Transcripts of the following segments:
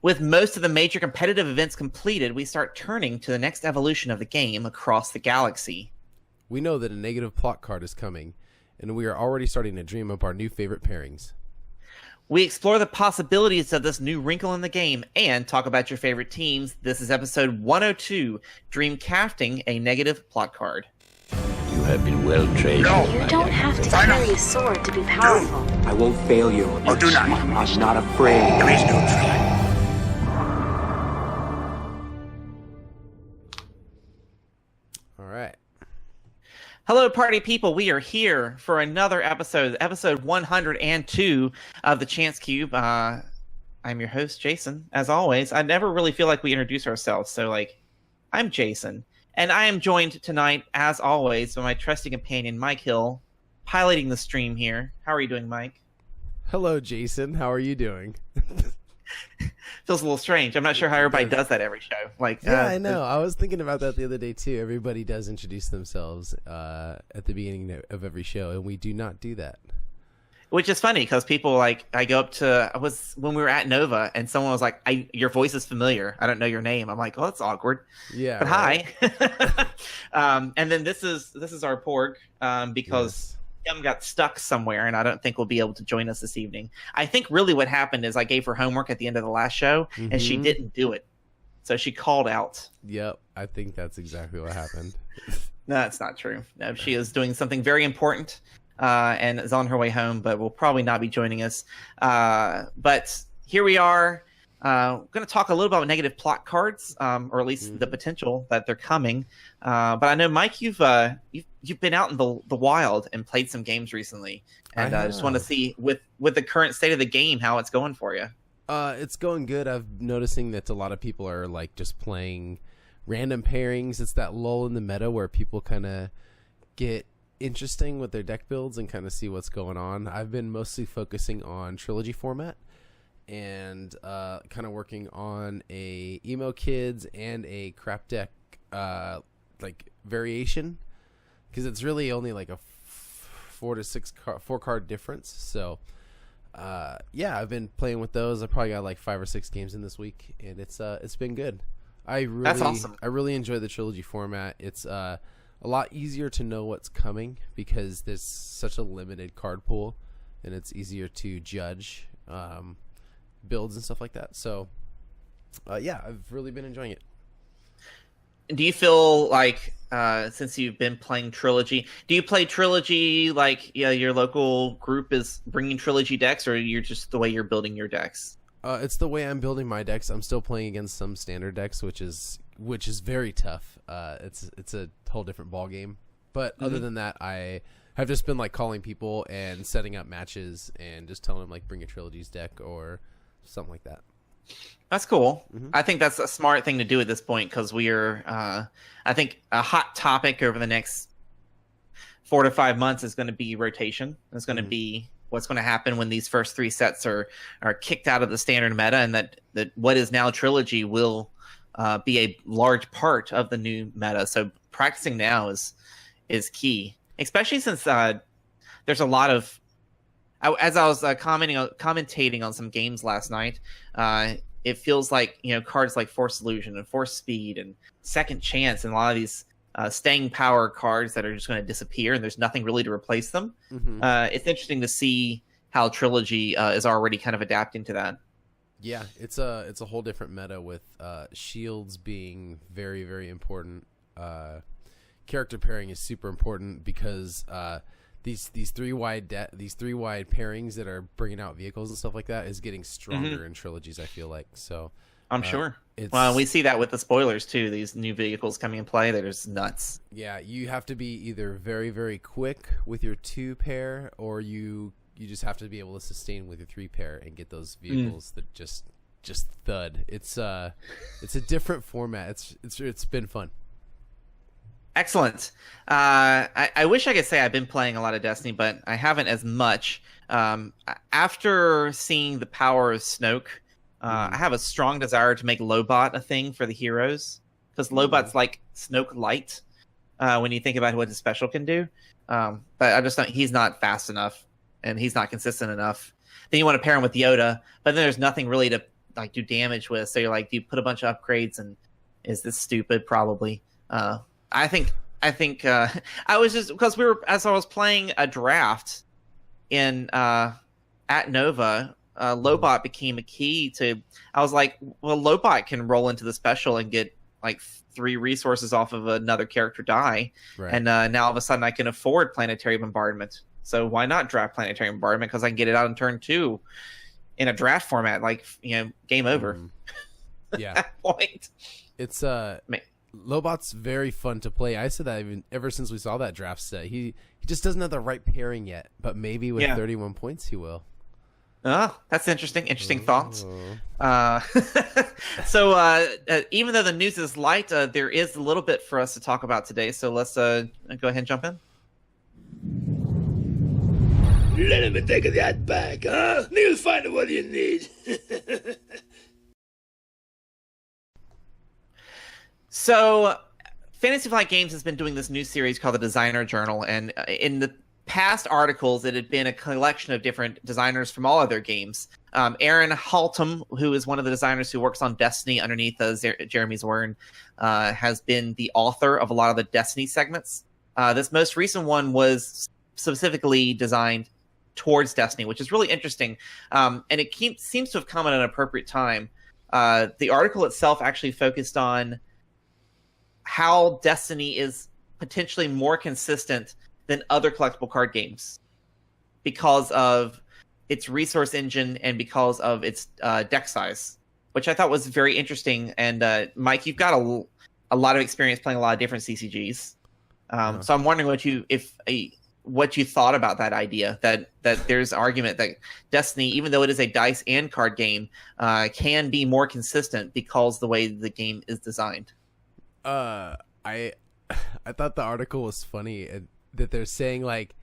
With most of the major competitive events completed, we start turning to the next evolution of the game across the galaxy. We know that a negative plot card is coming, and we are already starting to dream up our new favorite pairings. We explore the possibilities of this new wrinkle in the game and talk about your favorite teams. This is episode 102, Dreamcrafting, a negative plot card. You have been well trained. No. You don't have to carry a sword to be powerful. I won't fail you. Oh, do not. I'm not afraid. There is no try. All right. Hello, party people. We are here for another episode 102 of the Chance Cube. I'm your host, Jason. As always, I never really feel like we introduce ourselves. So, I'm Jason. And I am joined tonight, as always, by my trusty companion, Mike Hill, piloting the stream here. How are you doing, Mike? Hello, Jason. How are you doing? Feels a little strange. I'm not sure how everybody does that every show. I know. I was thinking about that the other day, too. Everybody does introduce themselves at the beginning of every show, and we do not do that. Which is funny because people I go up to when we were at Nova and someone was like, your voice is familiar. I don't know your name. I'm like, oh, that's awkward. Yeah. But right. Hi. And then this is our Porg because Kim got stuck somewhere and I don't think will be able to join us this evening. I think really what happened is I gave her homework at the end of the last show and she didn't do it. So she called out. Yep. I think that's exactly what happened. No, that's not true. No, she is doing something very important. And is on her way home, but will probably not be joining us. But here we are. Going to talk a little about negative plot cards, or at least the potential that they're coming. But I know, Mike, you've been out in the wild and played some games recently, and I just want to see with the current state of the game how it's going for you. It's going good. I'm noticing that a lot of people are just playing random pairings. It's that lull in the meta where people kind of get interesting with their deck builds and kind of see what's going on. I've been mostly focusing on trilogy format and kind of working on a emo kids and a crap deck variation, because it's really only a 4 card difference. So I've been playing with those. I probably got 5 or 6 games in this week, and it's been good. That's awesome. I really enjoy the trilogy format. It's a lot easier to know what's coming because there's such a limited card pool, and it's easier to judge builds and stuff like that. So, I've really been enjoying it. Do you feel since you've been playing Trilogy, do you play Trilogy your local group is bringing Trilogy decks, or you're just the way you're building your decks? It's the way I'm building my decks. I'm still playing against some standard decks, which is very tough. It's a whole different ball game. But other than that, I have just been calling people and setting up matches and just telling them bring a Trilogy's deck or something like that. That's cool. I think that's a smart thing to do at this point because we are, I think, a hot topic over the next 4 to 5 months is going to be rotation. It's going to be what's going to happen when these first 3 sets are kicked out of the standard meta, and that what is now Trilogy will be a large part of the new meta. So practicing now is key, especially since there's a lot of. As I was commentating on some games last night, it feels like cards like Force Illusion and Force Speed and Second Chance and a lot of these staying power cards that are just going to disappear and there's nothing really to replace them. It's interesting to see how Trilogy is already kind of adapting to that. Yeah, it's a whole different meta with shields being very, very important. Character pairing is super important because these three wide pairings that are bringing out vehicles and stuff like that is getting stronger in trilogies. I feel like so. I'm sure. Well, we see that with the spoilers too. These new vehicles coming in play, they're just nuts. Yeah, you have to be either very, very quick with your 2 pair, or you just have to be able to sustain with your 3 pair and get those vehicles that just thud. It's a different format. It's been fun. Excellent. I wish I could say I've been playing a lot of Destiny, but I haven't as much. After seeing the power of Snoke, I have a strong desire to make Lobot a thing for the heroes, because Lobot's like Snoke light when you think about what his special can do. But I just don't. He's not fast enough, and he's not consistent enough. Then you want to pair him with Yoda, but then there's nothing really to like do damage with. So you're like, do you put a bunch of upgrades, and is this stupid? Probably. I think I was just because as I was playing a draft in at Nova, Lobot became a key to. I was like, well, Lobot can roll into the special and get like 3 resources off of another character die, Right. and now all of a sudden I can afford Planetary Bombardment. So why not draft Planetary Bombardment? Because I can get it out in turn 2 in a draft format. Like, game over. Yeah. At that point. It's Lobot's very fun to play. I said that ever since we saw that draft set. He just doesn't have the right pairing yet, but maybe with 31 points he will. Oh, that's interesting thoughts. So even though the news is light, there is a little bit for us to talk about today. So let's go ahead and jump in. Let me take that back, huh? You'll find what you need. So Fantasy Flight Games has been doing this new series called the Designer Journal, and in the past articles, it had been a collection of different designers from all of their games. Aaron Haltom, who is one of the designers who works on Destiny underneath Jeremy Zwern, has been the author of a lot of the Destiny segments. This most recent one was specifically designed towards Destiny, which is really interesting. And it seems to have come at an appropriate time. The article itself actually focused on how Destiny is potentially more consistent than other collectible card games because of its resource engine and because of its deck size, which I thought was very interesting. And Mike, you've got a lot of experience playing a lot of different CCGs, so I'm wondering what you thought about that idea. That there's argument that Destiny, even though it is a dice and card game, can be more consistent because the way the game is designed. I thought the article was funny that they're saying like,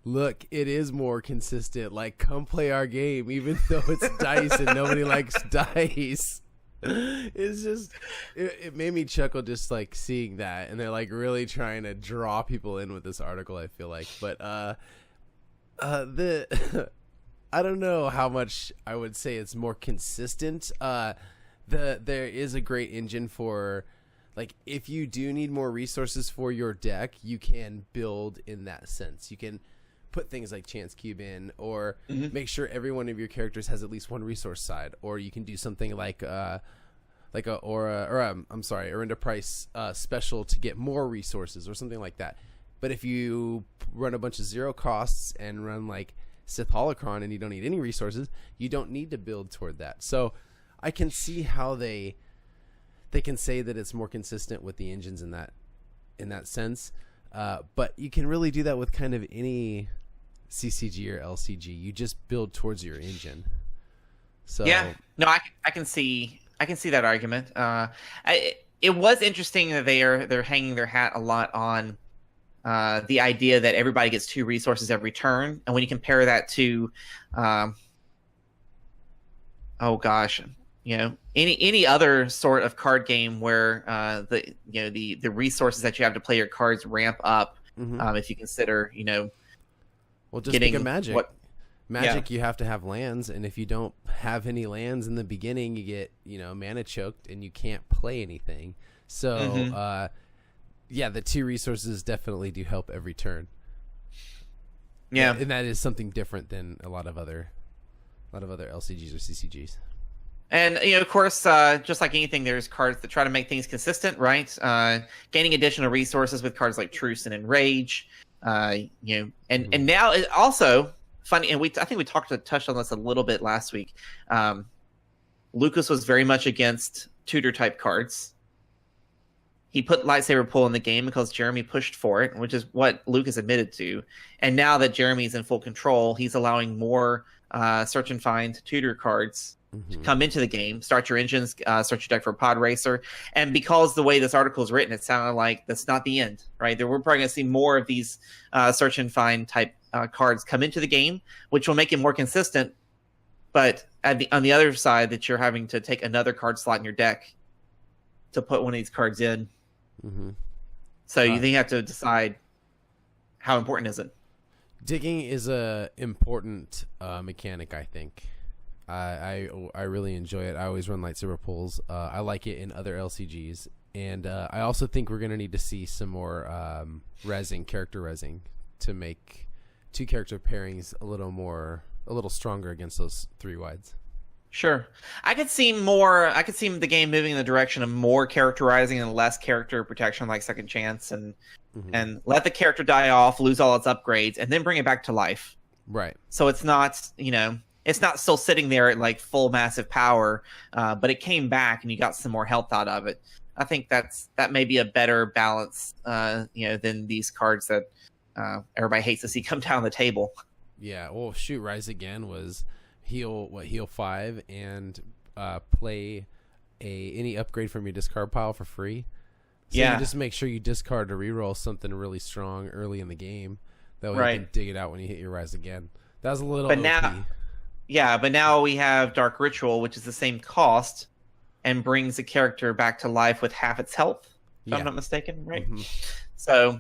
look, it is more consistent. Like, come play our game, even though it's dice and nobody likes dice. It's just, it made me chuckle just like seeing that, and they're like really trying to draw people in with this article. I feel like, but I don't know how much I would say it's more consistent. There is a great engine for. Like, if you do need more resources for your deck, you can build in that sense. You can put things like Chance Cube in, or make sure every one of your characters has at least one resource side. Or you can do something like Orinda Price special to get more resources or something like that. But if you run a bunch of 0 costs and run like Sith Holocron and you don't need any resources, you don't need to build toward that. So I can see how they can say that it's more consistent with the engines in that sense, but you can really do that with kind of any CCG or LCG. You just build towards your engine. So yeah, no, I can see that argument. It was interesting that they're hanging their hat a lot on the idea that everybody gets 2 resources every turn, and when you compare that to any other sort of card game where the resources that you have to play your cards ramp up, if you consider well, just getting think of Magic. You have to have lands, and if you don't have any lands in the beginning, you get mana choked and you can't play anything. So the 2 resources definitely do help every turn. Yeah, and that is something different than a lot of other LCGs or CCGs. And, of course, just like anything, there's cards that try to make things consistent, right? Gaining additional resources with cards like Truce and Enrage. And now it also funny, and I think we touched on this a little bit last week. Lucas was very much against tutor type cards. He put lightsaber pull in the game because Jeremy pushed for it, which is what Lucas admitted to. And now that Jeremy's in full control, he's allowing more search and find tutor cards to come into the game. Start your engines, search your deck for a pod racer. And because the way this article is written, it sounded like that's not the end, right? We're probably going to see more of these search and find type cards come into the game, which will make it more consistent. But on the other side, that you're having to take another card slot in your deck to put one of these cards in. So you think you have to decide how important is it? Digging is a important mechanic, I think. I really enjoy it. I always run lightsaber pulls. I like it in other LCGs, and I also think we're gonna need to see some more character rezzing to make 2 character pairings a little stronger against those 3 wides. Sure. I could see the game moving in the direction of more characterizing and less character protection, like Second Chance, and let the character die off, lose all its upgrades, and then bring it back to life. Right. So it's not, it's not still sitting there at like full massive power, but it came back and you got some more health out of it. I think that may be a better balance, than these cards that everybody hates to see come down the table. Yeah. Well, shoot, Rise Again was heal 5 and play any upgrade from your discard pile for free. So you just make sure you discard to reroll something really strong early in the game. That way you can dig it out when you hit your Rise Again. That was a little OP. But now we have Dark Ritual, which is the same cost and brings the character back to life with half its health, if I'm not mistaken, right? So,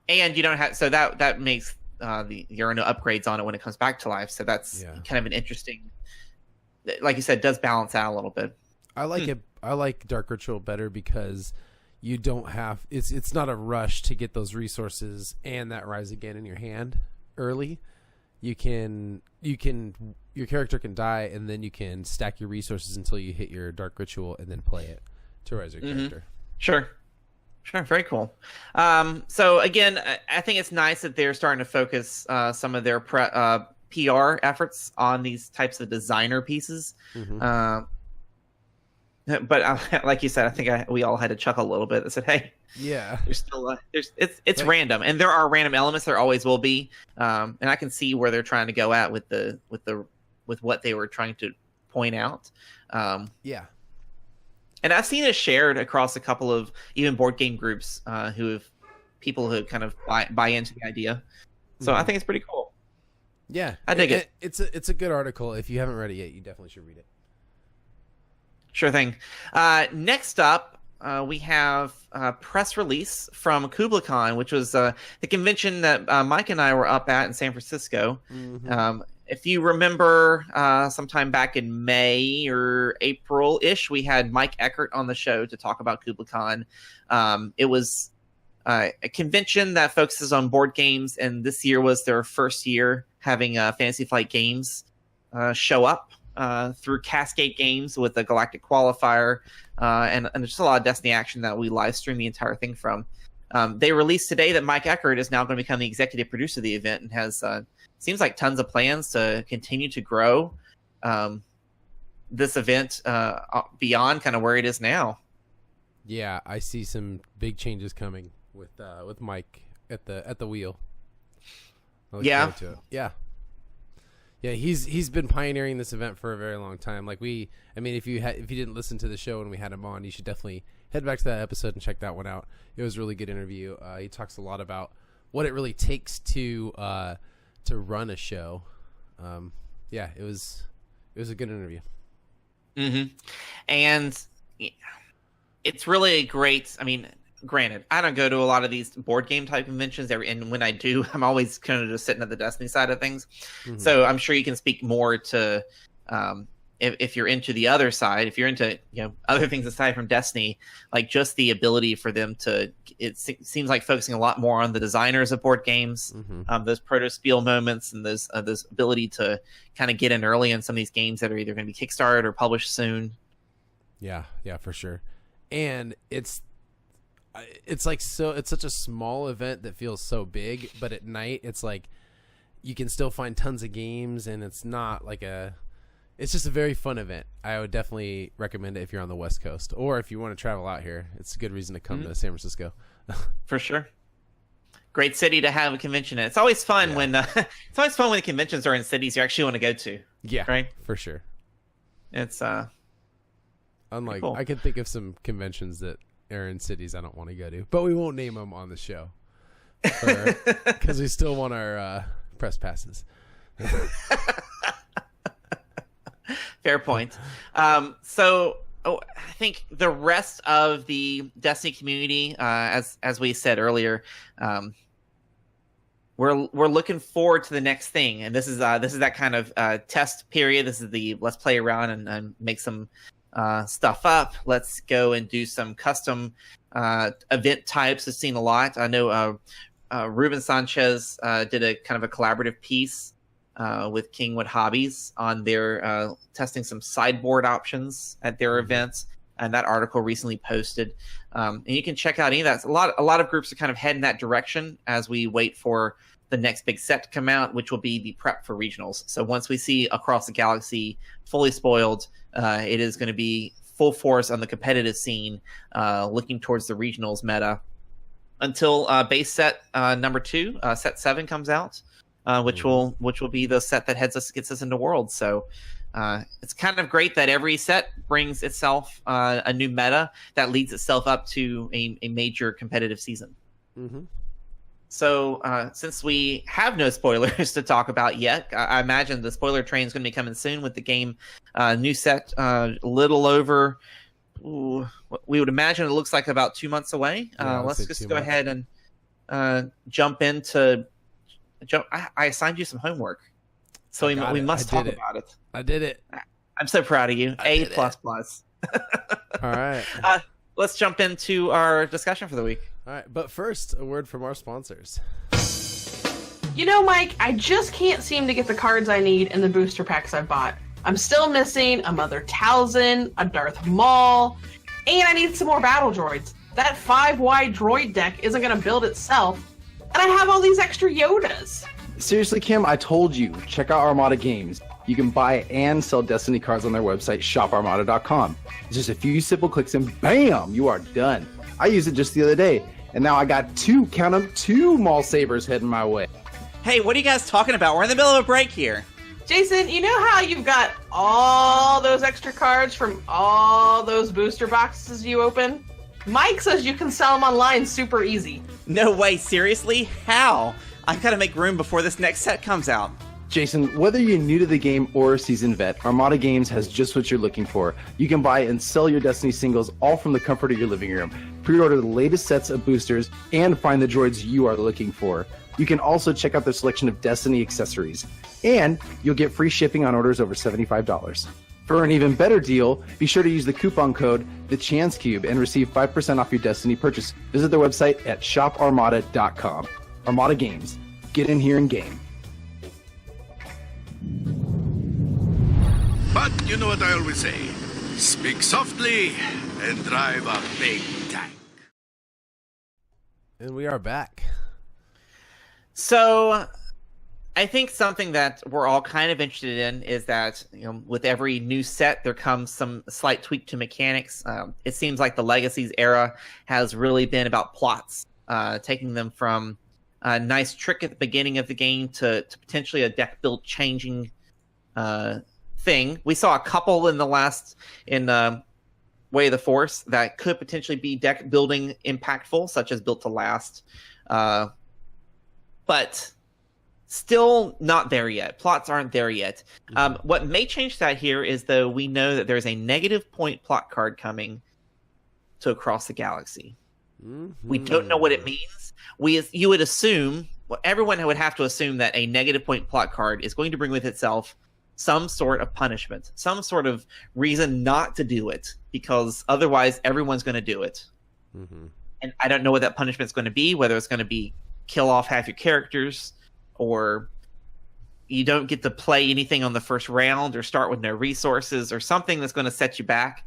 and you don't have, so that makes there are no upgrades on it when it comes back to life. So that's kind of an interesting, like you said, does balance out a little bit. I like it. I like Dark Ritual better because you don't have, it's not a rush to get those resources and that Rise Again in your hand early. Your character can die, and then you can stack your resources until you hit your Dark Ritual and then play it to rise your character. Sure, very cool. So again, I think it's nice that they're starting to focus some of their PR efforts on these types of designer pieces. But like you said, I think we all had to chuckle a little bit. I said, "Hey, there's still it's random, and there are random elements. There always will be, and I can see where they're trying to go at with what they were trying to point out." And I've seen it shared across a couple of even board game groups people who kind of buy into the idea. So I think it's pretty cool. Yeah, I dig it. It's a good article. If you haven't read it yet, you definitely should read it. Sure thing. Next up, we have a press release from KublaCon, which was the convention that Mike and I were up at in San Francisco. If you remember, sometime back in May or April-ish, we had Mike Eckert on the show to talk about KublaCon. It was a convention that focuses on board games, and this year was their first year having Fantasy Flight Games show up. Through Cascade Games with the Galactic Qualifier, and just a lot of Destiny action that we live streamed the entire thing from. They released today that Mike Eckert is now going to become the executive producer of the event and has seems like tons of plans to continue to grow this event beyond kind of where it is now. Yeah, I see some big changes coming with Mike at the wheel. Yeah. Yeah, he's been pioneering this event for a very long time. Like if you didn't listen to the show when we had him on, you should definitely head back to that episode and check that one out. It was a really good interview. He talks a lot about what it really takes to run a show. It was a good interview. And it's really a great. I mean, granted, I don't go to a lot of these board game type conventions, and when I do, I'm always kind of just sitting at the Destiny side of things. So I'm sure you can speak more to if you're into the other side, if you're into other things aside from Destiny, like just the ability for them to. It seems like focusing a lot more on the designers of board games, those proto-spiel moments, and those ability to kind of get in early on some of these games that are either going to be kickstarted or published soon. Yeah, for sure. And it's like it's such a small event that feels so big, but at night it's like you can still find tons of games, and it's not like it's just a very fun event. I would definitely recommend it if you're on the West Coast, or if you want to travel out here. It's a good reason to come to San Francisco. For sure. Great city to have a convention in. It's always fun when the conventions are in cities you actually want to go to. Yeah, right. For sure. It's unlike cool. I can think of some conventions that are in cities I don't want to go to, but we won't name them on the show because we still want our press passes. Fair point. I think the rest of the Destiny community, as we said earlier, we're looking forward to the next thing, and this is that kind of test period. This is the let's play around and make some stuff up. Let's go and do some custom event types. I've seen a lot. I know Ruben Sanchez did a kind of a collaborative piece with Kingwood Hobbies on their testing some sideboard options at their events, and that article recently posted. And you can check out any of that. A lot of groups are kind of heading that direction as we wait for the next big set to come out, which will be the prep for regionals. So once we see Across the Galaxy fully spoiled, it is going to be full force on the competitive scene, looking towards the regionals meta until base set number 2, set 7 comes out, which will be the set that gets us into Worlds. So it's kind of great that every set brings itself a new meta that leads itself up to a major competitive season. Mm-hmm. So since we have no spoilers to talk about yet, I imagine the spoiler train is going to be coming soon with the game new set a little over. We would imagine it looks like about 2 months away. Let's just go ahead and jump into. I assigned you some homework, so we must talk about it. I did it. I'm so proud of you. A++. All right. Let's jump into our discussion for the week. All right, but first, a word from our sponsors. You know, Mike, I just can't seem to get the cards I need in the booster packs I've bought. I'm still missing a Mother Talzin, a Darth Maul, and I need some more battle droids. That 5-wide droid deck isn't going to build itself, and I have all these extra Yodas. Seriously, Kim, I told you, check out Armada Games. You can buy and sell Destiny cards on their website, shoparmada.com. It's just a few simple clicks and bam, you are done. I used it just the other day, and now I got two Maul Sabers heading my way. Hey, what are you guys talking about? We're in the middle of a break here. Jason, you know how you've got all those extra cards from all those booster boxes you open? Mike says you can sell them online super easy. No way, seriously? How? I've got to make room before this next set comes out. Jason, whether you're new to the game or a seasoned vet, Armada Games has just what you're looking for. You can buy and sell your Destiny singles all from the comfort of your living room. Pre-order the latest sets of boosters and find the droids you are looking for. You can also check out their selection of Destiny accessories. And you'll get free shipping on orders over $75. For an even better deal, be sure to use the coupon code TheChanceCube and receive 5% off your Destiny purchase. Visit their website at shoparmada.com. Armada Games. Get in here and game. But you know what I always say. Speak softly and drive a big tank. And we are back. So I think something that we're all kind of interested in is that, you know, with every new set, there comes some slight tweak to mechanics. It seems like the Legacies era has really been about plots, taking them from a nice trick at the beginning of the game to potentially a deck build changing thing. We saw a couple in Way of the Force that could potentially be deck building impactful, such as Built to Last. But still not there yet. Plots aren't there yet. What may change that here is, though, we know that there's a negative point plot card coming to Across the Galaxy. Mm-hmm. We don't know what it means. You would assume, everyone would have to assume that a negative point plot card is going to bring with itself some sort of punishment, some sort of reason not to do it, because otherwise everyone's going to do it. Mm-hmm. And I don't know what that punishment's going to be, whether it's going to be kill off half your characters, or you don't get to play anything on the first round, or start with no resources, or something that's going to set you back.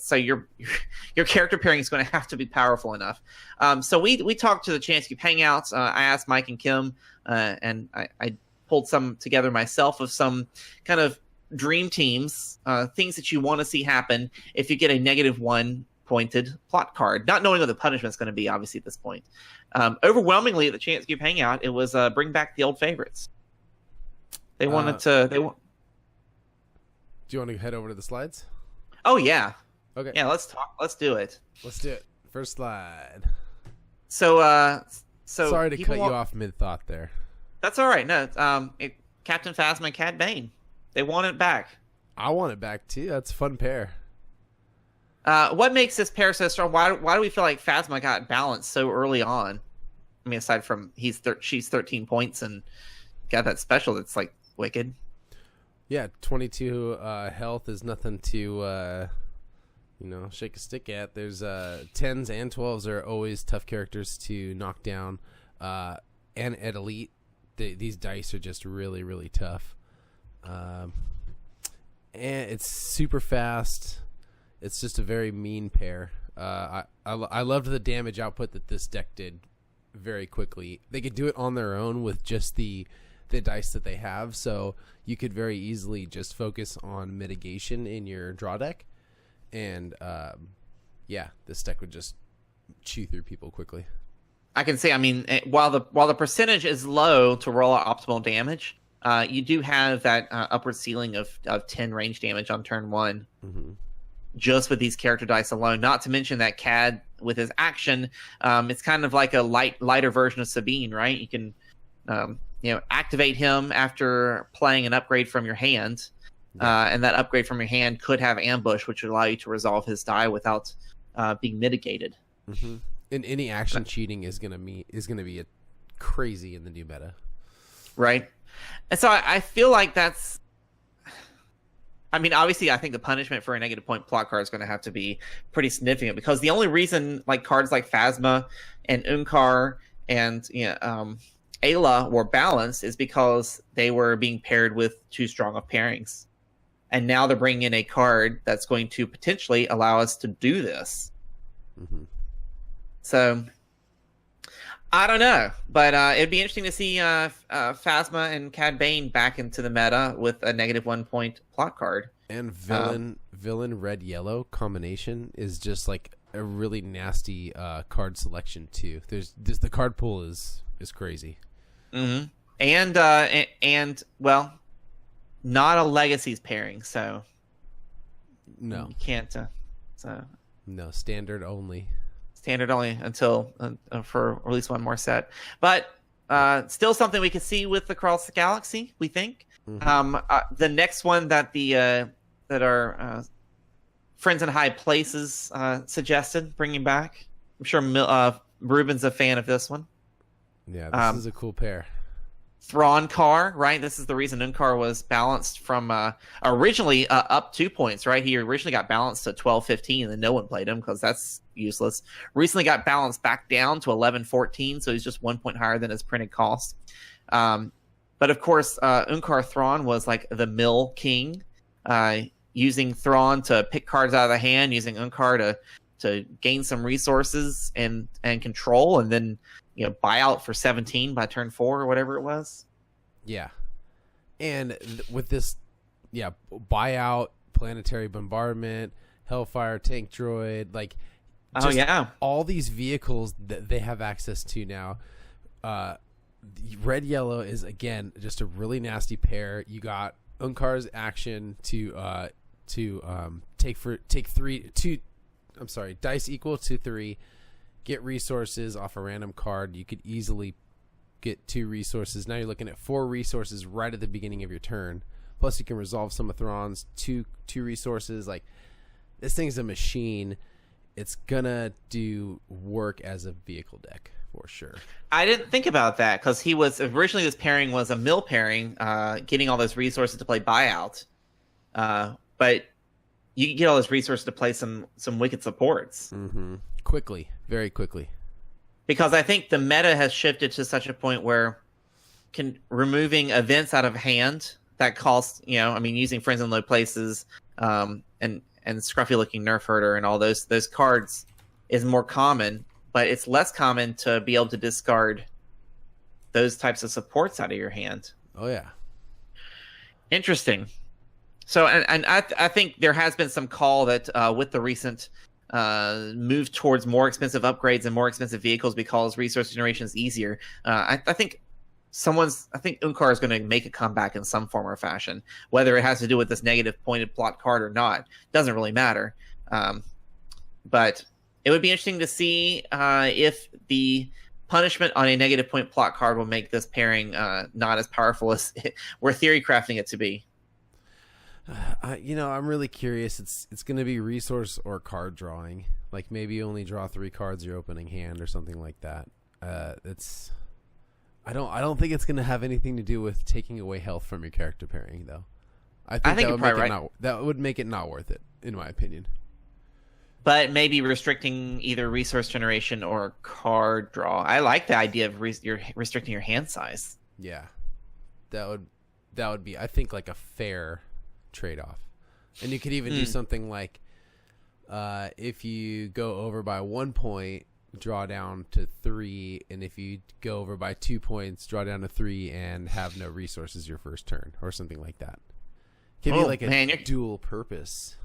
So your character pairing is going to have to be powerful enough. So we talked to the Chance Cube Hangouts. I asked Mike and Kim, and I pulled some together myself of some kind of dream teams, things that you want to see happen if you get a -1 pointed plot card, not knowing what the punishment's going to be, obviously, at this point. Overwhelmingly, at the Chance Cube Hangout, it was bring back the old favorites. They wanted to. Do you want to head over to the slides? Oh yeah. Okay. Yeah, let's talk. Let's do it. Let's do it. First slide. So sorry to cut you off mid thought there. That's all right. No, Captain Phasma and Cad Bane, they want it back. I want it back too. That's a fun pair. What makes this pair so strong? Why do we feel like Phasma got balanced so early on? I mean, aside from she's 13 points and got that special that's like wicked. Yeah, 22 health is nothing to shake a stick at. There's 10s and 12s are always tough characters to knock down, and at elite, these dice are just really, really tough. And it's super fast. It's just a very mean pair. I loved the damage output that this deck did very quickly. They could do it on their own with just the dice that they have, so you could very easily just focus on mitigation in your draw deck, and this deck would just chew through people quickly. I can say, I mean, while the percentage is low to roll out optimal damage, you do have that upward ceiling of 10 range damage on turn 1, just with these character dice alone. Not to mention that CAD with his action, it's kind of like a lighter version of Sabine, right? You can activate him after playing an upgrade from your hand, and that upgrade from your hand could have ambush, which would allow you to resolve his die without being mitigated. And any action cheating is gonna be crazy in the new meta, right? And so I feel like that's. I mean, obviously, I think the punishment for a negative point plot card is going to have to be pretty significant, because the only reason like cards like Phasma and Unkar and Ayla were balanced is because they were being paired with too strong of pairings. And now they're bringing in a card that's going to potentially allow us to do this. So, I don't know. But it'd be interesting to see Phasma and Cad Bane back into the meta with a negative 1 point plot card. And villain red-yellow combination is just like a really nasty card selection too. The card pool is crazy. And well, not a Legacies pairing, so no, you can't. No, standard only until for at least one more set. But still something we could see with Across the Galaxy, we think. The next one that that our friends in high places suggested bringing back. I'm sure Ruben's a fan of this one. Yeah, this is a cool pair. Thrawn Car, right? This is the reason Unkar was balanced from originally up 2 points, right? He originally got balanced to 12-15, and then no one played him because that's useless. Recently got balanced back down to 11-14, so he's just 1 point higher than his printed cost. But of course, Unkar Thrawn was like the mill king, using Thrawn to pick cards out of the hand, using Unkar to gain some resources and control, and then buy out for 17 by turn 4 or whatever it was. Yeah. And with this, buyout, planetary bombardment, Hellfire tank droid, like, all these vehicles that they have access to now. Red yellow is again just a really nasty pair. You got Unkar's action to dice equal to 3. Get resources off a random card. You could easily get 2 resources. Now you're looking at 4 resources right at the beginning of your turn. Plus you can resolve some of Thrawn's two resources. Like, this thing's a machine. It's gonna do work as a vehicle deck for sure. I didn't think about that because he was originally, this pairing was a mill pairing, getting all those resources to play buyout. But you can get all those resources to play some wicked supports. Quickly, very quickly. Because I think the meta has shifted to such a point where removing events out of hand that cost, using Friends in Low Places, and scruffy looking Nerf Herder and all those cards is more common, but it's less common to be able to discard those types of supports out of your hand. Oh yeah. Interesting. So, and I think there has been some call that with the recent move towards more expensive upgrades and more expensive vehicles because resource generation is easier. I think Unkar is going to make a comeback in some form or fashion. Whether it has to do with this negative pointed plot card or not doesn't really matter. But it would be interesting to see if the punishment on a negative point plot card will make this pairing not as powerful as we're theory crafting it to be. I'm really curious. It's going to be resource or card drawing. Like, maybe you only draw 3 cards your opening hand or something like that. It's I don't think it's going to have anything to do with taking away health from your character pairing, though. I think that would make it that would make it not worth it, in my opinion. But maybe restricting either resource generation or card draw. I like the idea of you're restricting your hand size. Yeah, that would be, I think, like a fair trade-off. And you could even do something like, if you go over by 1 point, draw down to 3, and if you go over by 2 points, draw down to 3 and have no resources your first turn, or something like that. Give you like a dual purpose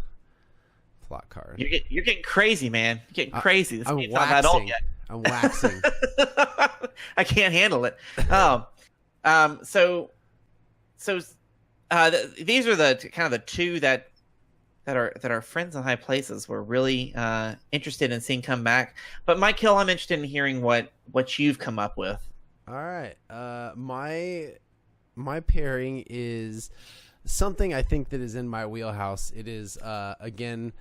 plot card. You're getting crazy, man. You're getting crazy. This I'm game's not that old yet. I'm waxing. I can't handle it. These are the kind of the two that are friends in high places. We're really interested in seeing come back. But Mike Hill, I'm interested in hearing what you've come up with. All right, my pairing is something I think that is in my wheelhouse. It is again,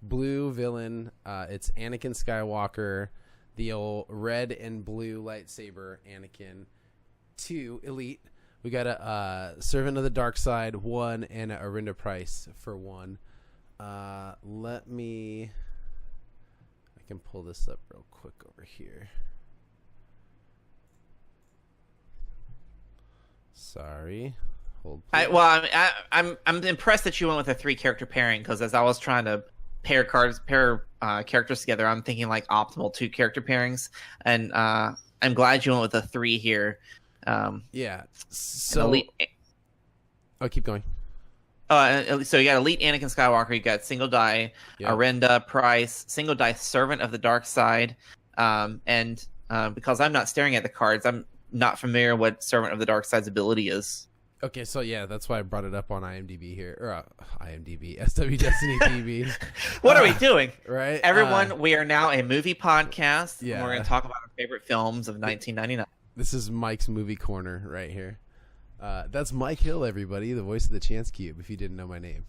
blue villain. It's Anakin Skywalker, the old red and blue lightsaber Anakin. 2 elite. We got a Servant of the Dark Side 1 and a Arinda Price for 1. I can pull this up real quick over here. Sorry. Hold. I'm impressed that you went with a 3-character pairing, because as I was trying to pair characters together, I'm thinking like optimal 2-character pairings, and I'm glad you went with a 3 here. Yeah. So keep going. So you got Elite Anakin Skywalker, you got single die Arinda Price, single die Servant of the Dark Side, and because I'm not staring at the cards, I'm not familiar what Servant of the Dark Side's ability is. Okay, so yeah, that's why I brought it up on IMDb here, or SW Destiny TV. What are we doing? Right, everyone, we are now a movie podcast. Yeah, and we're going to talk about our favorite films of 1999. This is Mike's movie corner right here. That's Mike Hill, everybody, the voice of the Chance Cube, if you didn't know my name.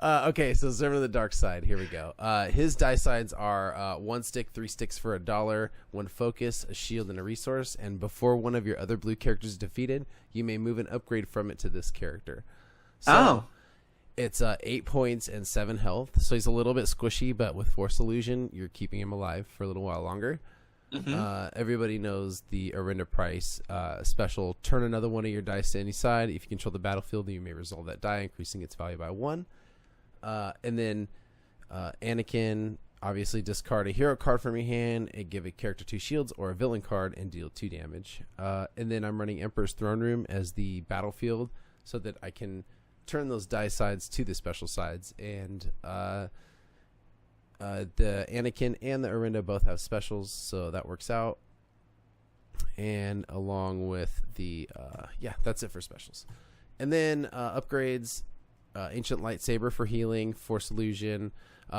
Okay, so Servant of the Dark Side, here we go. His die sides are 1 stick, 3 sticks for $1, 1 focus, a shield, and a resource, and before one of your other blue characters is defeated, you may move an upgrade from it to this character. So it's 8 points and 7 health, so he's a little bit squishy, but with Force Illusion, you're keeping him alive for a little while longer. Everybody knows the Arinda Price special. Turn another one of your dice to any side. If you control the battlefield, you may resolve that die, increasing its value by 1. And then Anakin, obviously discard a hero card from your hand and give a character 2 shields, or a villain card and deal 2 damage. And then I'm running Emperor's Throne Room as the battlefield so that I can turn those die sides to the special sides. And the Anakin and the Arinda both have specials, so that works out. And along with the that's it for specials. And then upgrades, Ancient Lightsaber for healing, Force Illusion,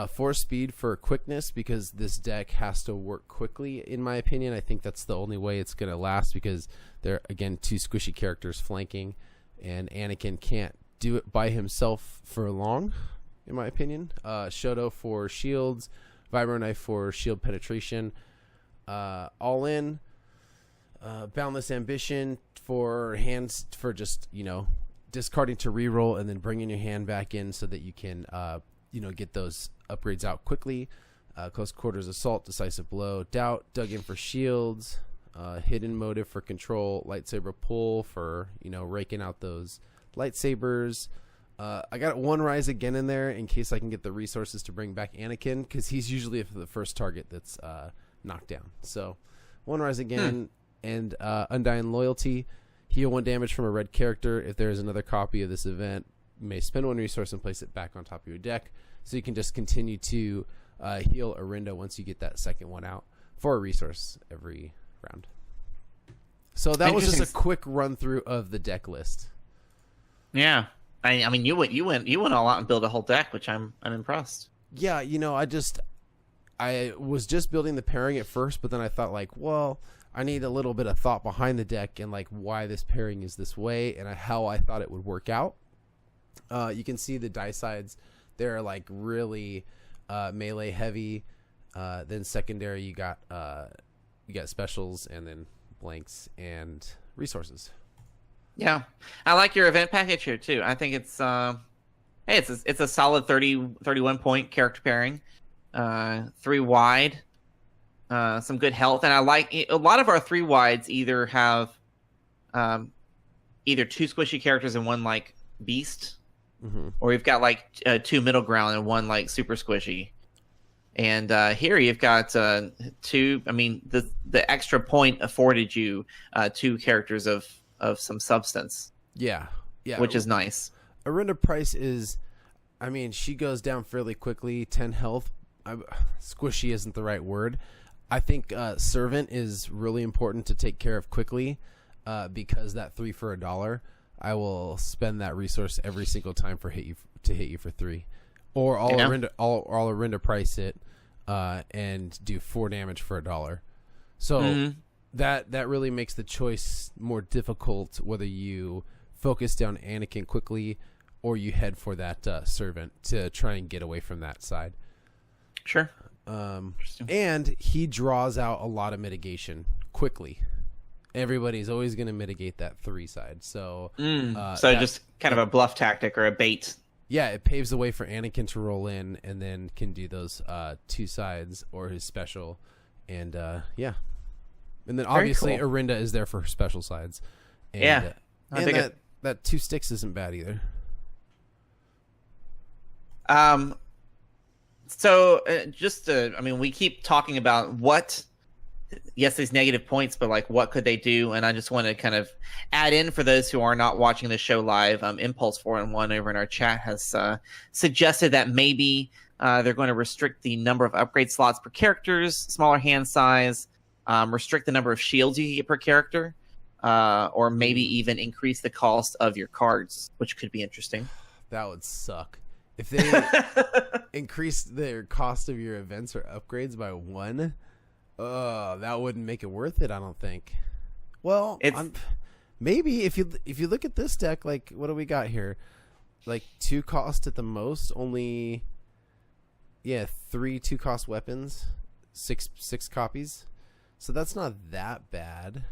Force Speed for quickness, because this deck has to work quickly, in my opinion. I think that's the only way it's going to last, because they're, again, 2 squishy characters flanking, and Anakin can't do it by himself for long, in my opinion. Shoto for shields, Vibro Knife for shield penetration, All In, Boundless Ambition for hands, for just, discarding to reroll and then bringing your hand back in so that you can, get those upgrades out quickly. Close Quarters Assault, Decisive Blow, Doubt, Dug In for shields, Hidden Motive for control, Lightsaber Pull for, raking out those lightsabers. I got 1 Rise Again in there in case I can get the resources to bring back Anakin, because he's usually the first target that's knocked down. So 1 Rise Again and Undying Loyalty. Heal 1 damage from a red character. If there is another copy of this event, you may spend 1 resource and place it back on top of your deck. So you can just continue to heal Arinda once you get that second one out for a resource every round. So that was just a quick run through of the deck list. Yeah. I mean, you went all out and built a whole deck, which I'm impressed. Yeah, I was just building the pairing at first, but then I thought, like, well, I need a little bit of thought behind the deck and like why this pairing is this way and how I thought it would work out. You can see the die sides; they're like really melee heavy. Then secondary, you got specials, and then blanks and resources. Yeah, I like your event package here too. I think it's it's a solid 31 point character pairing, 3 wide, some good health, and I like a lot of our 3 wides either have either 2 squishy characters and 1 like beast, or we've got like 2 middle ground and 1 like super squishy. And here you've got 2. I mean, the extra point afforded you 2 characters of some substance. Yeah, which is nice. Arinda Price is, I mean, she goes down fairly quickly. 10 health. Squishy isn't the right word. I think Servant is really important to take care of quickly, because that 3 for $1. I will spend that resource every single time hit you for 3, or I'll Arinda Price it, and do 4 damage for $1. So that really makes the choice more difficult whether you focus down Anakin quickly or you head for that Servant to try and get away from that side. Sure. And he draws out a lot of mitigation quickly. Everybody's always going to mitigate that 3 side. So just kind of a bluff tactic or a bait. Yeah, it paves the way for Anakin to roll in and then can do those 2 sides or his special. And yeah. And then obviously cool. Arinda is there for her special sides. And, yeah. And that 2 sticks isn't bad either. So I mean, we keep talking about these negative points, but like what could they do? And I just want to kind of add in for those who are not watching the show live. Impulse 4-1 over in our chat has suggested that maybe they're going to restrict the number of upgrade slots per characters, smaller hand size, restrict the number of shields you get per character, or maybe even increase the cost of your cards, which could be interesting. That would suck. If they increase their cost of your events or upgrades by 1, that wouldn't make it worth it, I don't think. Well, maybe if you look at this deck, like what do we got here? Like 2 cost at the most, only 3 2-cost weapons, 6 copies. So that's not that bad.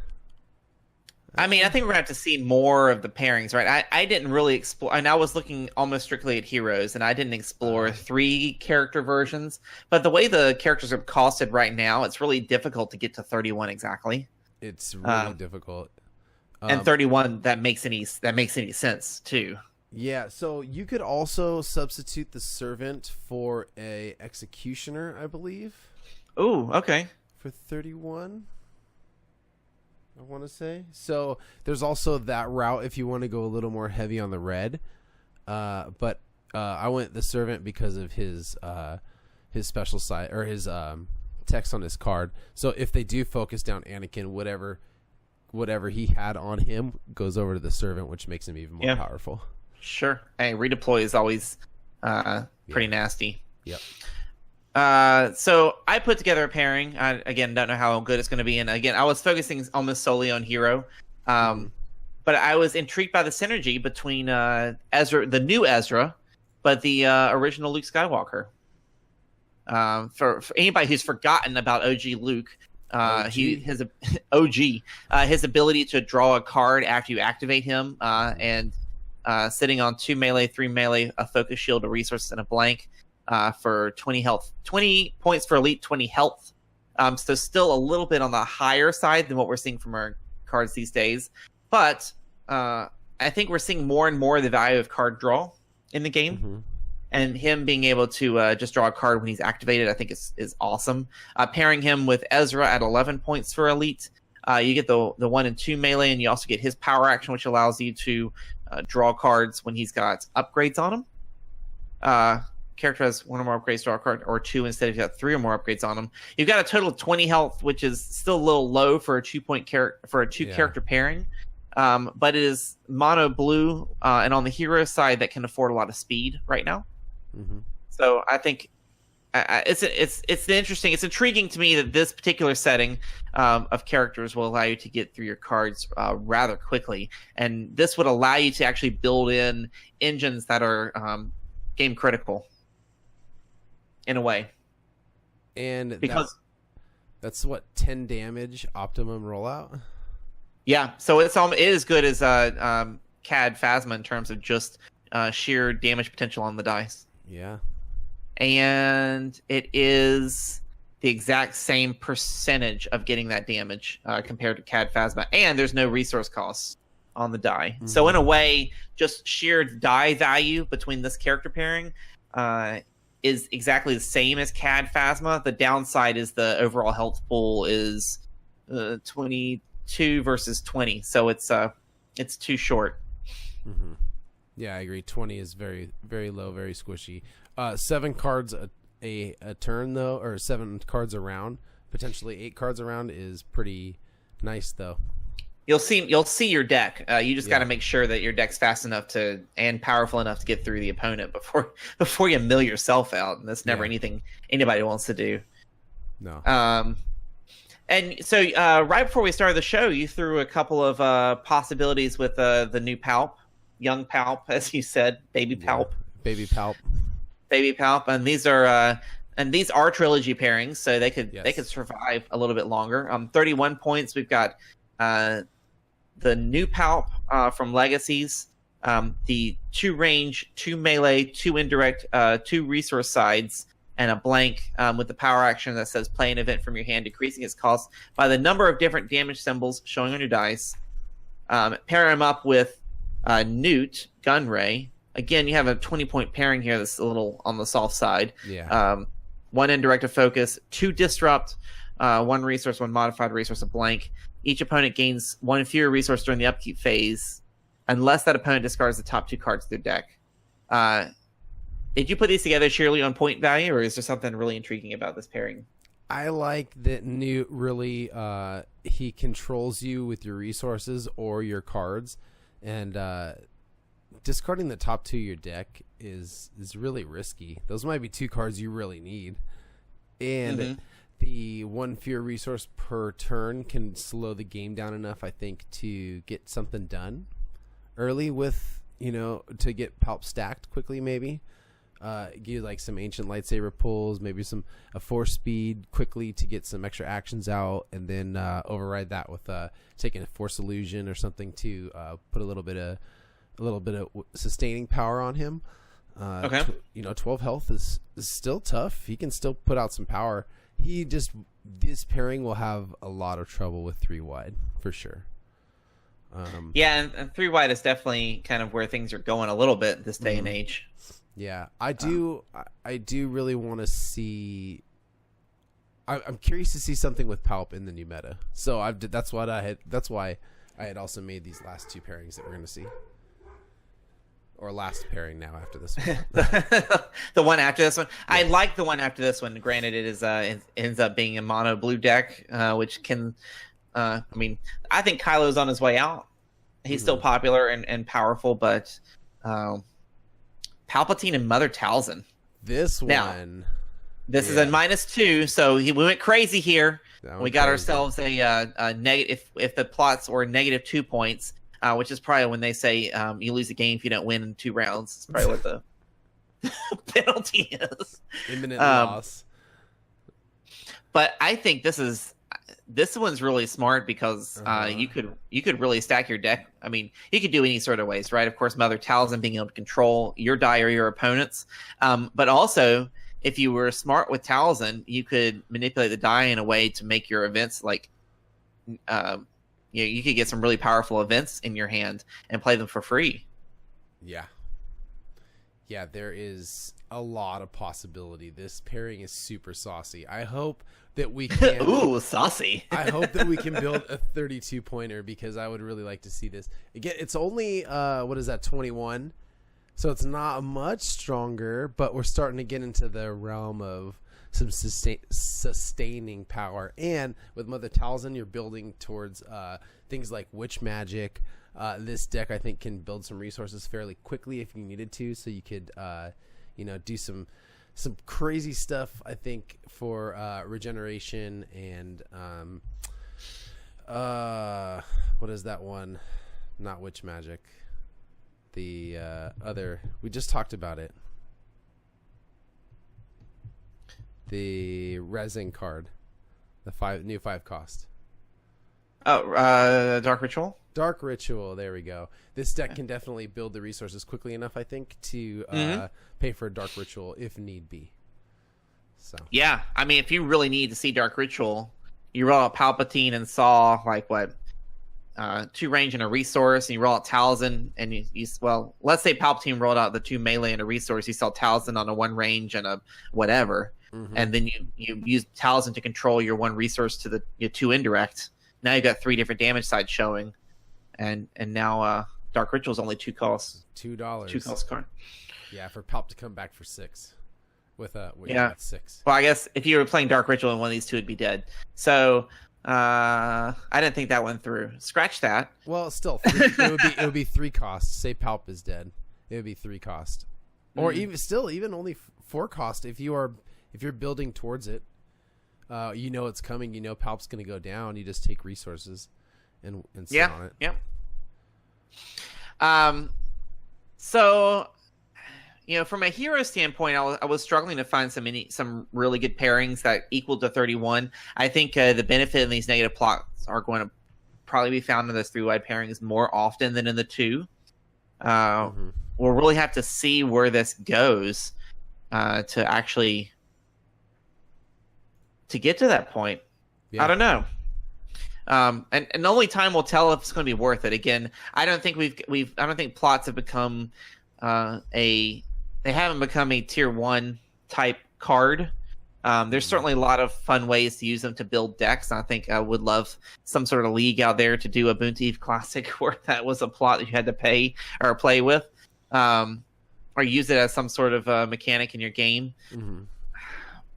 I mean, I think we're going to have to see more of the pairings, right? I didn't really explore, and I was looking almost strictly at heroes, and I didn't explore 3 character versions. But the way the characters are costed right now, it's really difficult to get to 31 exactly. It's really difficult. And 31 that makes any sense too. Yeah, so you could also substitute the Servant for a Executioner, I believe. Ooh, okay. For 31. I want to say. So there's also that route if you want to go a little more heavy on the red. But I went the Servant because of his special side or his text on his card. So if they do focus down Anakin, whatever he had on him goes over to the Servant, which makes him even more powerful. Sure. Hey, redeploy is always pretty nasty. Yep. So I put together a pairing. I, again, don't know how good it's going to be. And again, I was focusing almost solely on hero. But I was intrigued by the synergy between Ezra, the new Ezra, but the original Luke Skywalker. For anybody who's forgotten about OG Luke, his ability to draw a card after you activate him, and sitting on 2 melee, 3 melee, a focus shield, a resource, and a blank. For 20 health, 20 points for elite, 20 health. So still a little bit on the higher side than what we're seeing from our cards these days. But I think we're seeing more and more of the value of card draw in the game. Mm-hmm. And him being able to just draw a card when he's activated, I think is awesome. Pairing him with Ezra at 11 points for elite, you get the 1 and 2 melee, and you also get his power action, which allows you to draw cards when he's got upgrades on him. Character has 1 or more upgrades, draw a card, or 2 instead if you have 3 or more upgrades on him. You've got a total of 20 health, which is still a little low for a 2-point character pairing. But it is mono blue, and on the hero side that can afford a lot of speed right now. Mm-hmm. So I think it's interesting. It's intriguing to me that this particular setting of characters will allow you to get through your cards rather quickly, and this would allow you to actually build in engines that are game critical in a way. And because that's what 10 damage optimum rollout. Yeah, so it is good as CAD Phasma in terms of just sheer damage potential on the dice. Yeah. And it is the exact same percentage of getting that damage compared to CAD Phasma. And there's no resource costs on the die. Mm-hmm. So in a way, just sheer die value between this character pairing is exactly the same as CAD Phasma. The downside is the overall health pool is 22 versus 20. So it's too short. Mm-hmm. Yeah, I agree. 20 is very, very low, very squishy. 7 cards a turn, though, or 7 cards around, potentially 8 cards around is pretty nice, though. You'll see your deck. You just got to make sure that your deck's fast enough and powerful enough to get through the opponent before you mill yourself out. And that's never anything anybody wants to do. No. And so right before we started the show, you threw a couple of possibilities with the new Palp, young Palp, as you said, baby Palp, baby Palp, and these are trilogy pairings, so they could survive a little bit longer. 31 points. We've got the new Palp from Legacies, the 2 range, 2 melee, 2 indirect, 2 resource sides, and a blank with the power action that says play an event from your hand, decreasing its cost by the number of different damage symbols showing on your dice. Pair him up with Newt, Gunray. Again, you have a 20-point pairing here that's a little on the soft side. Yeah. 1 indirect of focus, 2 disrupt, 1 resource, 1 modified resource, a blank. Each opponent gains 1 fewer resource during the upkeep phase, unless that opponent discards the top 2 cards of their deck. Did you put these together sheerly on point value, or is there something really intriguing about this pairing? I like that Newt really he controls you with your resources or your cards, and discarding the top 2 of your deck is really risky. Those might be 2 cards you really need, and the 1 fewer resource per turn can slow the game down enough, I think, to get something done early with, to get Palp stacked quickly, maybe. Give you like some ancient lightsaber pulls, maybe a 4-speed quickly to get some extra actions out, and then override that with taking a Force Illusion or something to put a little bit of sustaining power on him. 12 health is still tough. He can still put out some power. This pairing will have a lot of trouble with 3 wide for sure. And 3 wide is definitely kind of where things are going a little bit this day and age. Yeah, I do really want to see. I'm curious to see something with Palp in the new meta. So that's why I had also made these last 2 pairings that we're going to see. Or last pairing now after this one. The one after this one. Yes. I like the one after this one. Granted, it ends up being a mono blue deck, which can. I think Kylo's on his way out. He's still popular and powerful, but Palpatine and Mother Talzin. This is a -2, so we went crazy here. We got ourselves a negative. If the plots were -2 points. Which is probably when they say you lose a game if you don't win in 2 rounds. It's probably what the penalty is. Imminent loss. But I think this one's really smart because you could really stack your deck. I mean, you could do any sort of ways, right? Of course, Mother Talzin being able to control your die or your opponent's. But also, if you were smart with Talzin, you could manipulate the die in a way to make your events like... you could get some really powerful events in your hand and play them for free. Yeah, there is a lot of possibility. This pairing is super saucy. I hope that we can... Ooh, saucy. I hope that we can build a 32-pointer because I would really like to see this. Again, it's only, 21? So it's not much stronger, but we're starting to get into the realm of some sustaining power. And with Mother Talzin, you're building towards things like witch magic. This deck, I think, can build some resources fairly quickly if you needed to. So you could, do some crazy stuff, I think, for regeneration and what is that one? Not witch magic. The other, we just talked about it. the resin card, the new 5 cost. Oh, Dark Ritual. Dark Ritual. There we go. This deck can definitely build the resources quickly enough, I think, to pay for a Dark Ritual if need be. So yeah, I mean, if you really need to see Dark Ritual, you roll out Palpatine and Saw, like what, 2 range and a resource, and you roll out Talzin, and you well, let's say Palpatine rolled out the 2 melee and a resource. You saw Talzin on a 1 range and a whatever, and then you use Talzin to control your 1 resource to your 2 indirect. Now you've got 3 different damage sides showing, and now Dark Ritual is only 2 costs. $2. 2 cost card. Yeah, for Palp to come back for 6. With 6. Well, I guess if you were playing Dark Ritual and one of these 2 would be dead. So I didn't think that went through. Scratch that. Well, still, it would be 3 costs. Say Palp is dead, it would be 3 cost, or even only 4 cost if you're building towards it. You know it's coming. You know Palp's going to go down. You just take resources and sit on it. Yeah. So, from a hero standpoint, I was struggling to find some really good pairings that equaled to 31. I think the benefit in these negative plots are going to probably be found in those 3-wide pairings more often than in the 2. We'll really have to see where this goes to actually to get to that point. Yeah. I don't know. And only time will tell if it's going to be worth it. Again, I don't think I don't think plots have become they haven't become a tier 1 type card. There's certainly a lot of fun ways to use them to build decks. I think I would love some sort of league out there to do a Boonty Eve Classic where that was a plot that you had to pay or play with, or use it as some sort of mechanic in your game.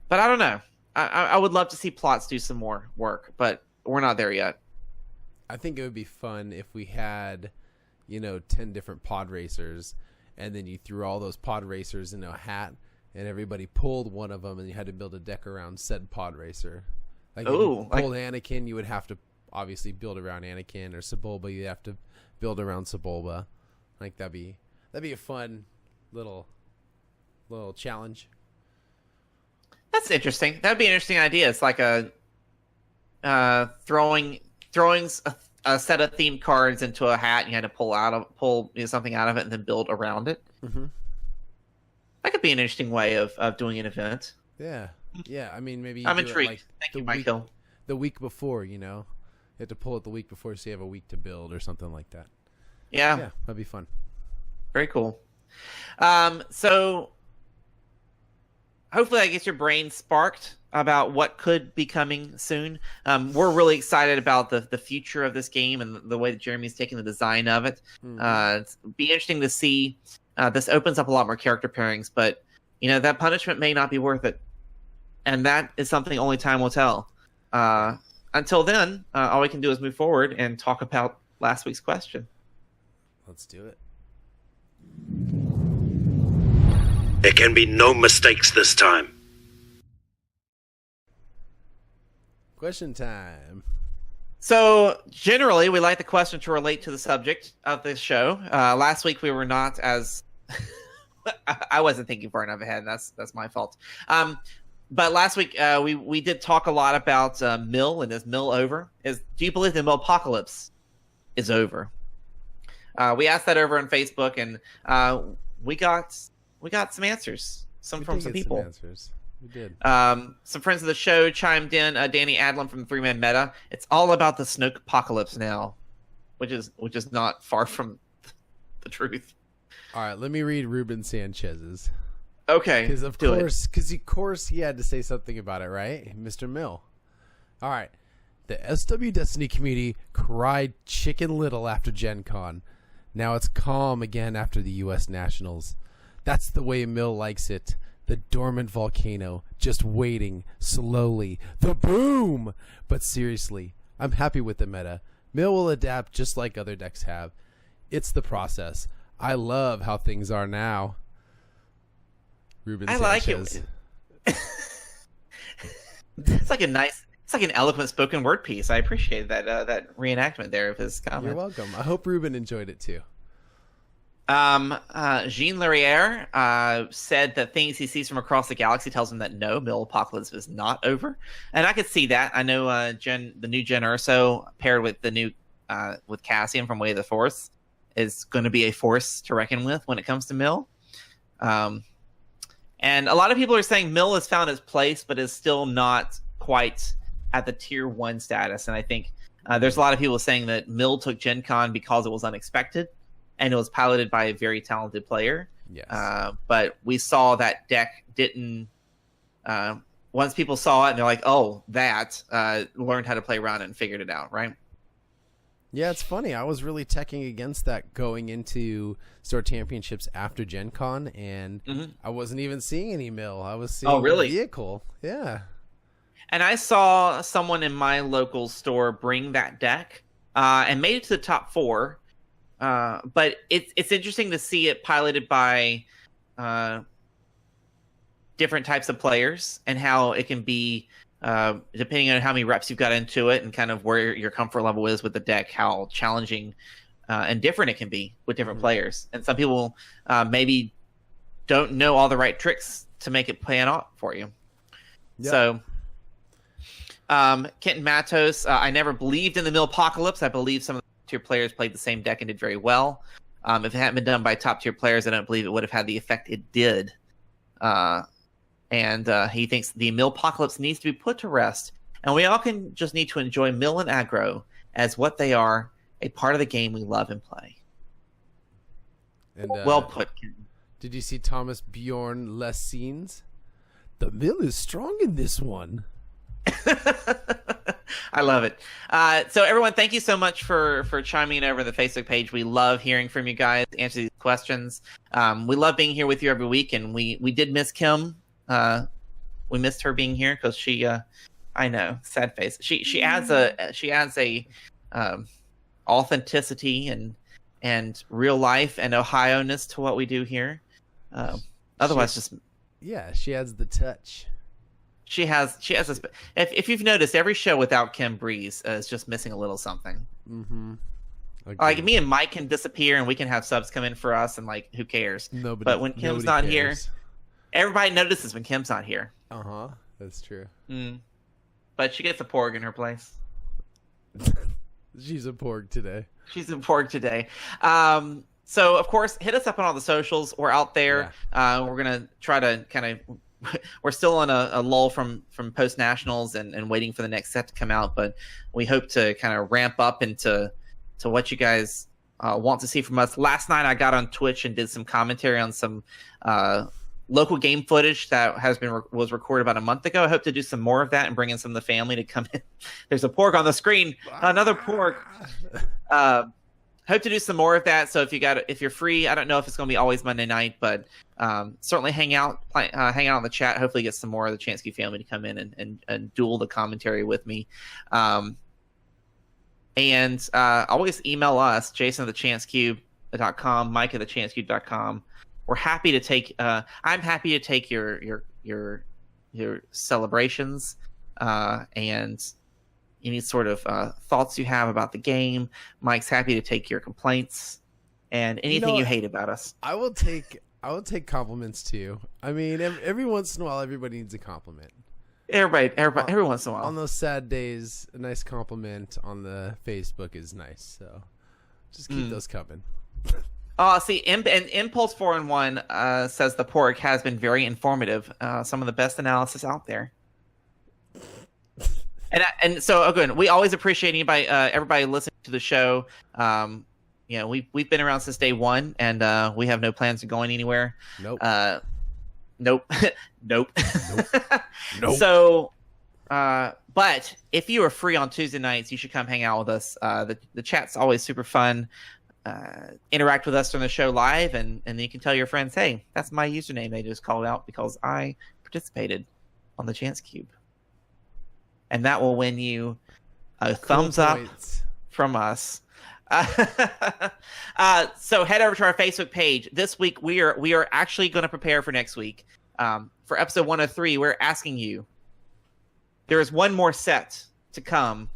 But I don't know. I would love to see plots do some more work, but we're not there yet. I think it would be fun if we had, 10 different pod racers, and then you threw all those pod racers in a hat, and everybody pulled one of them, and you had to build a deck around said pod racer. Like, if you pulled Anakin, you would have to obviously build around Anakin, or Sebulba, you have to build around Sebulba. Like that'd be a fun little challenge. That's interesting. That'd be an interesting idea. It's like a throwing a set of themed cards into a hat, and you had to pull something out of it and then build around it. That could be an interesting way of doing an event. Yeah. I mean, maybe I'm intrigued. Thank you, Michael. The week before, you have to pull it the week before, so you have a week to build or something like that. Yeah, that'd be fun. Very cool. So hopefully that gets your brain sparked about what could be coming soon. We're really excited about the future of this game and the way that Jeremy's taking the design of it. It'd be interesting to see. This opens up a lot more character pairings, but that punishment may not be worth it, and that is something only time will tell. Until then, all we can do is move forward and talk about last week's question. Let's do it. There can be no mistakes this time. Question time. So, generally, we like the question to relate to the subject of this show. Last week, we were not as... I wasn't thinking far enough ahead, and that's my fault. But last week, we did talk a lot about Mill, and is Mill over? Do you believe the Mill apocalypse is over? We asked that over on Facebook, and we got some answers from some people. Some answers. We did. Some friends of the show chimed in. Danny Adlam from 3-Man Meta. It's all about the Snoke apocalypse now, which is not far from the truth. All right, let me read Ruben Sanchez's. Okay, because of course he had to say something about it, right, Mr. Mill? All right, the SW Destiny community cried chicken little after Gen Con. Now it's calm again after the U.S. Nationals. That's the way Mill likes it. The dormant volcano, just waiting, slowly. The boom! But seriously, I'm happy with the meta. Mill will adapt just like other decks have. It's the process. I love how things are now. Ruben Sanchez. Like it. It's like an eloquent spoken word piece. I appreciate that reenactment there of his comment. You're welcome. I hope Ruben enjoyed it too. Jean Larriere said that things he sees from across the galaxy tells him that no, Mill Apocalypse is not over, and I could see that. I know the new Jen Urso paired with the new with Cassian from Way of the Force is going to be a force to reckon with when it comes to Mill. And a lot of people are saying Mill has found its place, but is still not quite at the tier 1 status. And I think there's a lot of people saying that Mill took Gen Con because it was unexpected and it was piloted by a very talented player. Yes. But we saw that deck didn't. Once people saw it, and they're like, "Oh, that learned how to play around it and figured it out," right? Yeah, it's funny. I was really teching against that going into Store Championships after Gen Con, and I wasn't even seeing any Mill. I was seeing vehicle. Yeah. And I saw someone in my local store bring that deck and made it to the top 4. But it's interesting to see it piloted by different types of players and how it can be, depending on how many reps you've got into it and kind of where your comfort level is with the deck, how challenging and different it can be with different players. And some people maybe don't know all the right tricks to make it pan out for you. Yep. So, Kenton Matos, I never believed in the Mill Apocalypse. I believe some of the tier players played the same deck and did very well. If it hadn't been done by top tier players, I don't believe it would have had the effect it did. And he thinks the Mill Apocalypse needs to be put to rest, and we all can just need to enjoy Mill and aggro as what they are, a part of the game we love and play. And, well put, Ken. Did you see Thomas Bjorn Lessines? The Mill is strong in this one. I love it. So everyone, thank you so much for chiming in over the Facebook page. We love hearing from you guys, answer these questions. We love being here with you every week, and we did miss Kim. We missed her being here because she, I know, sad face. She adds a authenticity and real life and Ohio-ness to what we do here. Otherwise, she adds the touch. She has a. If you've noticed, every show without Kim Breeze is just missing a little something. Mm-hmm. Like me and Mike can disappear, and we can have subs come in for us, and like, who cares? But when Kim's not here, everybody notices when Kim's not here. That's true. But she gets a porg in her place. She's a porg today. So of course, hit us up on all the socials. We're out there. Yeah. We're gonna try to kind of. We're still on a lull from post nationals and waiting for the next set to come out, but we hope to kind of ramp up into what you guys want to see from us. Last night I got on Twitch and did some commentary on some local game footage that was recorded about a month ago. I hope to do some more of that and bring in some of the family to come in. There's a pork on the screen, another pork. Hope to do some more of that. So if you're free, I don't know if it's going to be always Monday night, but certainly hang out in the chat. Hopefully get some more of the Chansky family to come in and duel the commentary with me. And always email us, jason@thechancecube.com, mike@thechancecube.com. We're happy to take. I'm happy to take your celebrations and any sort of thoughts you have about the game. Mike's happy to take your complaints and anything you hate about us. I will take compliments too. I mean, every once in a while, everybody needs a compliment. Every once in a while. On those sad days, a nice compliment on the Facebook is nice. So just keep those coming. See, and Impulse 4-in-1 says the pork has been very informative. Some of the best analysis out there. And so again, we always appreciate everybody listening to the show. We've been around since day one, and we have no plans of going anywhere. Nope. Nope. Nope. So, but if you are free on Tuesday nights, you should come hang out with us. The chat's always super fun. Interact with us during the show live, and then you can tell your friends, hey, that's my username they just called out because I participated on the Chance Cube. And that will win you a thumbs up from us. So head over to our Facebook page. This week we are actually going to prepare for next week. For episode 103, we're asking you. There is one more set to come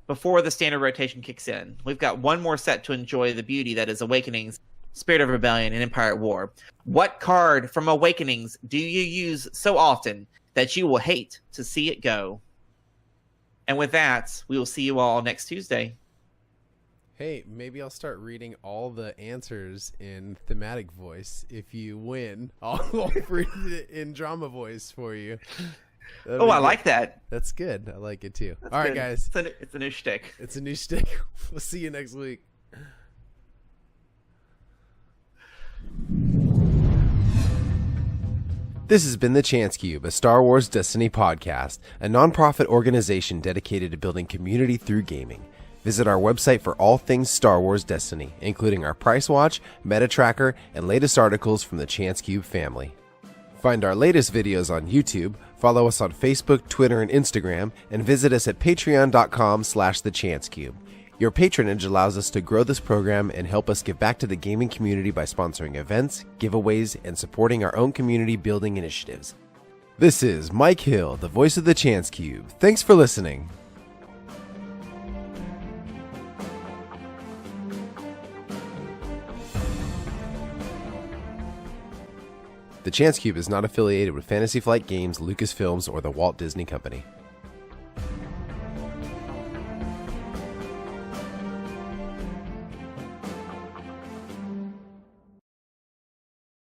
before the standard rotation kicks in. We've got one more set to enjoy the beauty that is Awakenings Spirit of Rebellion, and Empire at War. What card from Awakenings do you use so often that you will hate to see it go? And with that, we will see you all next Tuesday. Hey, maybe I'll start reading all the answers in thematic voice. If you win, I'll read it in drama voice for you. Oh, I like that. That's good. I like it too. That's all right, good. guys. It's a new shtick. It's a new shtick. We'll see you next week. This has been The Chance Cube, a Star Wars Destiny podcast, a non-profit organization dedicated to building community through gaming. Visit our website for all things Star Wars Destiny, including our price watch, meta tracker, and latest articles from the Chance Cube family. Find our latest videos on YouTube, follow us on Facebook, Twitter, and Instagram, and visit us at patreon.com/thechancecube. Your patronage allows us to grow this program and help us give back to the gaming community by sponsoring events, giveaways, and supporting our own community building initiatives. This is Mike Hill, the voice of the Chance Cube. Thanks for listening. The Chance Cube is not affiliated with Fantasy Flight Games, Lucasfilms, or the Walt Disney Company.